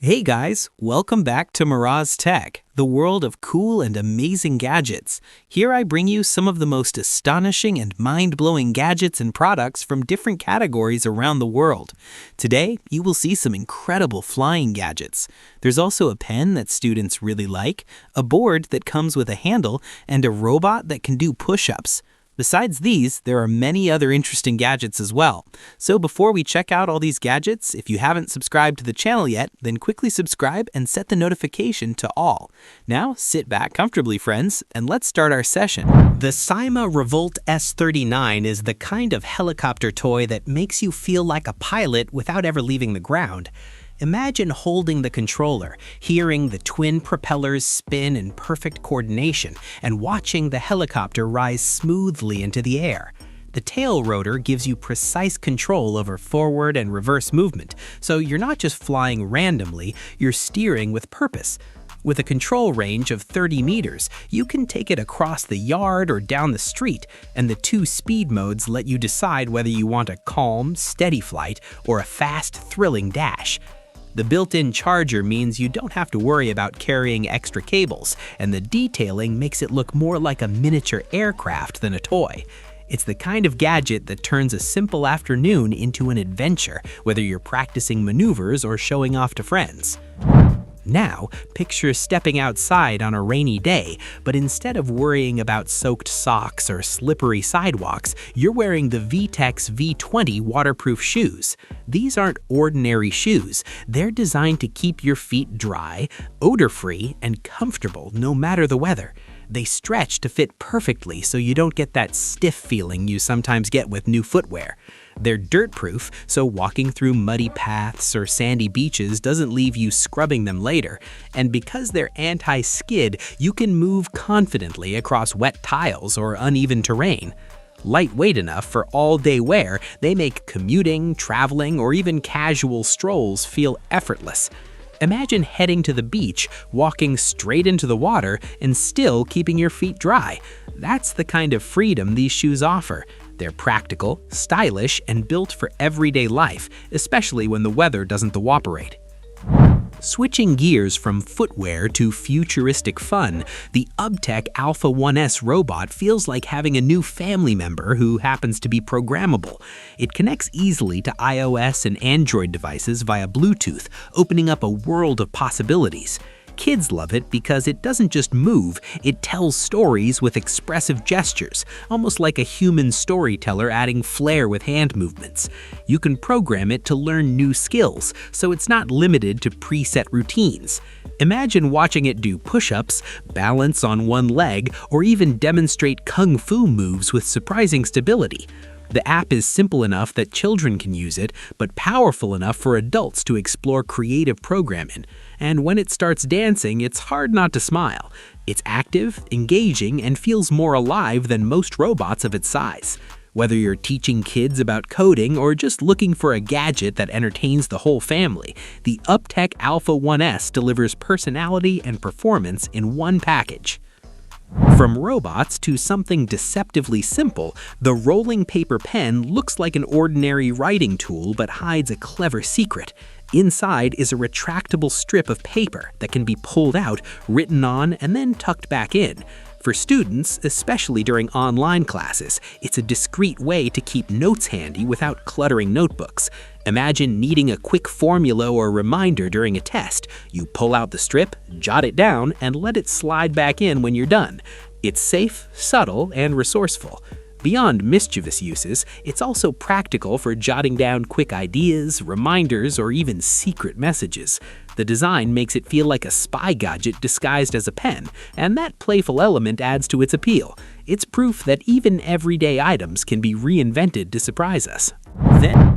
Hey guys, welcome back to Miraz Tech, the world of cool and amazing gadgets. Here I bring you some of the most astonishing and mind-blowing gadgets and products from different categories around the world. Today, you will see some incredible flying gadgets. There's also a pen that students really like, a board that comes with a handle, and a robot that can do push-ups. Besides these, there are many other interesting gadgets as well. So before we check out all these gadgets, if you haven't subscribed to the channel yet, then quickly subscribe and set the notification to all. Now sit back comfortably, friends, and let's start our session. The Syma Revolt S39 is the kind of helicopter toy that makes you feel like a pilot without ever leaving the ground. Imagine holding the controller, hearing the twin propellers spin in perfect coordination, and watching the helicopter rise smoothly into the air. The tail rotor gives you precise control over forward and reverse movement, so you're not just flying randomly, you're steering with purpose. With a control range of 30 meters, you can take it across the yard or down the street, and the two speed modes let you decide whether you want a calm, steady flight or a fast, thrilling dash. The built-in charger means you don't have to worry about carrying extra cables, and the detailing makes it look more like a miniature aircraft than a toy. It's the kind of gadget that turns a simple afternoon into an adventure, whether you're practicing maneuvers or showing off to friends. Now, picture stepping outside on a rainy day, but instead of worrying about soaked socks or slippery sidewalks, you're wearing the Vtex V20 waterproof shoes. These aren't ordinary shoes. They're designed to keep your feet dry, odor-free, and comfortable no matter the weather. They stretch to fit perfectly so you don't get that stiff feeling you sometimes get with new footwear. They're dirt-proof, so walking through muddy paths or sandy beaches doesn't leave you scrubbing them later. And because they're anti-skid, you can move confidently across wet tiles or uneven terrain. Lightweight enough for all-day wear, they make commuting, traveling, or even casual strolls feel effortless. Imagine heading to the beach, walking straight into the water, and still keeping your feet dry. That's the kind of freedom these shoes offer. They're practical, stylish, and built for everyday life, especially when the weather doesn't cooperate. Switching gears from footwear to futuristic fun, the UBTECH Alpha 1S robot feels like having a new family member who happens to be programmable. It connects easily to iOS and Android devices via Bluetooth, opening up a world of possibilities. Kids love it because it doesn't just move, it tells stories with expressive gestures, almost like a human storyteller adding flair with hand movements. You can program it to learn new skills, so it's not limited to preset routines. Imagine watching it do push-ups, balance on one leg, or even demonstrate kung fu moves with surprising stability. The app is simple enough that children can use it, but powerful enough for adults to explore creative programming. And when it starts dancing, it's hard not to smile. It's active, engaging, and feels more alive than most robots of its size. Whether you're teaching kids about coding or just looking for a gadget that entertains the whole family, the UBTECH Alpha 1S delivers personality and performance in one package. From robots to something deceptively simple, the rolling paper pen looks like an ordinary writing tool but hides a clever secret. Inside is a retractable strip of paper that can be pulled out, written on, and then tucked back in. For students, especially during online classes, it's a discreet way to keep notes handy without cluttering notebooks. Imagine needing a quick formula or reminder during a test. You pull out the strip, jot it down, and let it slide back in when you're done. It's safe, subtle, and resourceful. Beyond mischievous uses, it's also practical for jotting down quick ideas, reminders, or even secret messages. The design makes it feel like a spy gadget disguised as a pen, and that playful element adds to its appeal. It's proof that even everyday items can be reinvented to surprise us.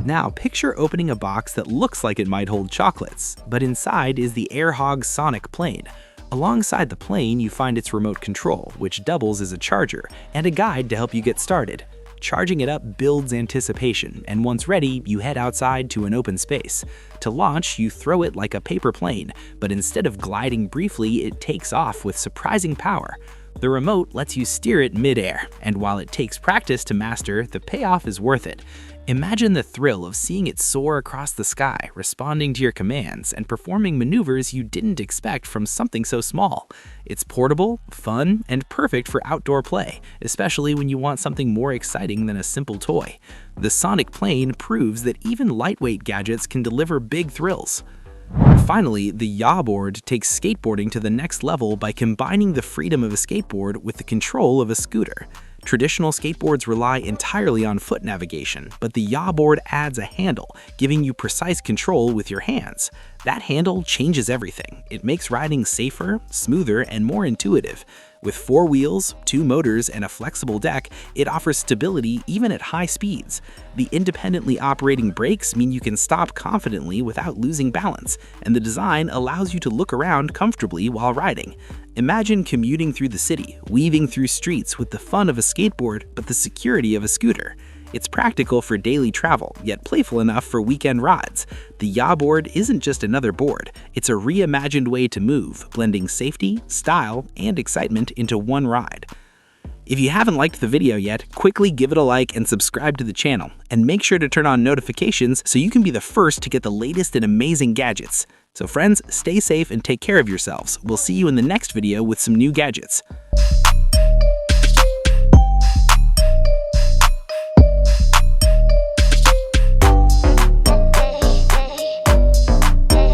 Now picture opening a box that looks like it might hold chocolates, but inside is the Hogs Sonic plane. Alongside the plane, you find its remote control, which doubles as a charger, and a guide to help you get started. Charging it up builds anticipation, and once ready, you head outside to an open space. To launch, you throw it like a paper plane, but instead of gliding briefly, it takes off with surprising power. The remote lets you steer it mid-air, and while it takes practice to master, the payoff is worth it. Imagine the thrill of seeing it soar across the sky, responding to your commands, and performing maneuvers you didn't expect from something so small. It's portable, fun, and perfect for outdoor play, especially when you want something more exciting than a simple toy. The sonic plane proves that even lightweight gadgets can deliver big thrills. Finally, the Yawboard takes skateboarding to the next level by combining the freedom of a skateboard with the control of a scooter. Traditional skateboards rely entirely on foot navigation, but the Yawboard adds a handle, giving you precise control with your hands. That handle changes everything. It makes riding safer, smoother, and more intuitive. With 4 wheels, 2 motors, and a flexible deck, it offers stability even at high speeds. The independently operating brakes mean you can stop confidently without losing balance, and the design allows you to look around comfortably while riding. Imagine commuting through the city, weaving through streets with the fun of a skateboard but the security of a scooter. It's practical for daily travel, yet playful enough for weekend rides. The Yawboard isn't just another board, it's a reimagined way to move, blending safety, style, and excitement into one ride. If you haven't liked the video yet, quickly give it a like and subscribe to the channel, and make sure to turn on notifications so you can be the first to get the latest and amazing gadgets. So friends, stay safe and take care of yourselves. We'll see you in the next video with some new gadgets.